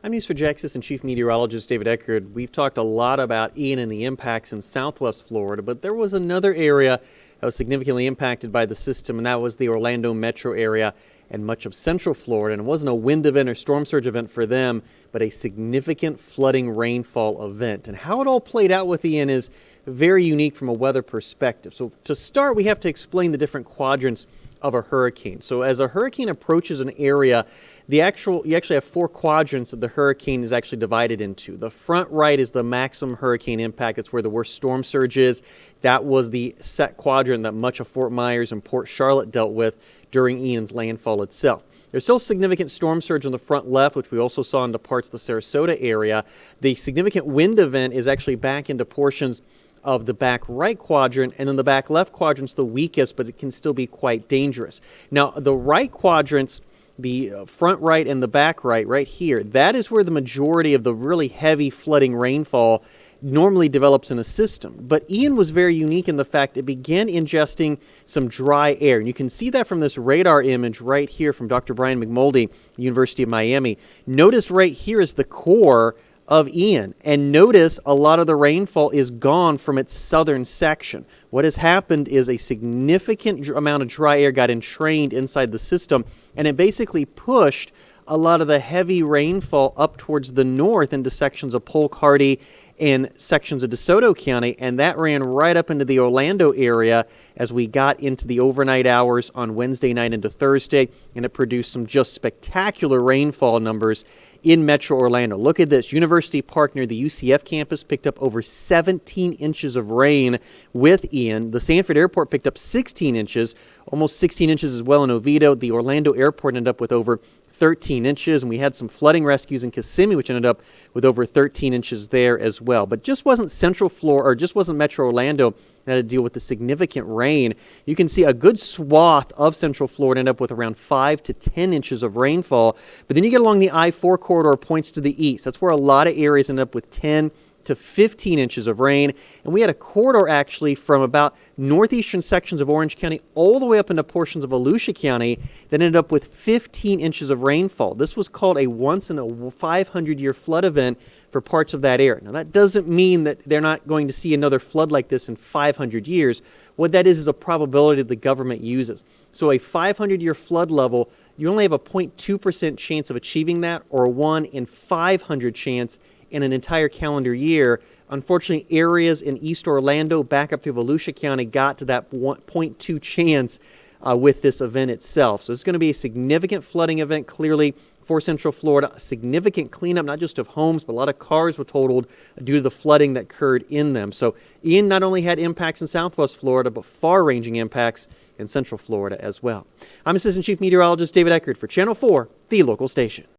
I'm News4JAX Assistant Chief Meteorologist David Eckert. We've talked a lot about Ian and the impacts in southwest Florida, but there was another area that was significantly impacted by the system, and that was the Orlando metro area and much of central Florida. And it wasn't a wind event or storm surge event for them, but a significant flooding rainfall event. And how it all played out with Ian is very unique from a weather perspective. So to start, we have to explain the different quadrants of a hurricane. So as a hurricane approaches an area, you actually have four quadrants that the hurricane is actually divided into. The front right is the maximum hurricane impact. It's where the worst storm surge is. That was the set quadrant that much of Fort Myers and Port Charlotte dealt with during Ian's landfall itself. There's still significant storm surge on the front left, which we also saw into parts of the Sarasota area. The significant wind event is actually back into portions of the back right quadrant, and then the back left quadrant's the weakest, but it can still be quite dangerous. Now, the right quadrants, the front right and the back right here, that is where the majority of the really heavy flooding rainfall normally develops in a system. But Ian was very unique in the fact it began ingesting some dry air. And you can see that from this radar image right here from Dr. Brian McMuldy, University of Miami. Notice right here is the core of Ian, and notice a lot of the rainfall is gone from its southern section. What has happened is a significant amount of dry air got entrained inside the system, and it basically pushed a lot of the heavy rainfall up towards the north into sections of Polk, Hardy, and sections of DeSoto County, and that ran right up into the Orlando area as we got into the overnight hours on Wednesday night into Thursday, and it produced some just spectacular rainfall numbers in Metro Orlando. Look at this. University Park near the UCF campus picked up over 17 inches of rain with Ian. The Sanford Airport picked up 16 inches, almost 16 inches as well in Oviedo. The Orlando Airport ended up with over 13 inches, and we had some flooding rescues in Kissimmee, which ended up with over 13 inches there as well. But just wasn't Central Florida, or just wasn't Metro Orlando that had to deal with the significant rain. You can see a good swath of Central Florida end up with around 5 to 10 inches of rainfall. But then you get along the I-4 corridor, points to the east. That's where a lot of areas end up with 10 to 15 inches of rain. And we had a corridor actually from about northeastern sections of Orange County all the way up into portions of Volusia County that ended up with 15 inches of rainfall. This was called a once in a 500-year flood event for parts of that area. Now, that doesn't mean that they're not going to see another flood like this in 500 years. What that is a probability that the government uses. So a 500-year flood level, you only have a 0.2% chance of achieving that, or a 1 in 500 chance in an entire calendar year. Unfortunately, areas in East Orlando back up to Volusia County got to that 0.2 chance with this event itself. So it's going to be a significant flooding event, clearly, for Central Florida. A significant cleanup, not just of homes, but a lot of cars were totaled due to the flooding that occurred in them. So Ian not only had impacts in southwest Florida, but far-ranging impacts in Central Florida as well. I'm Assistant Chief Meteorologist David Eckert for Channel 4, the local station.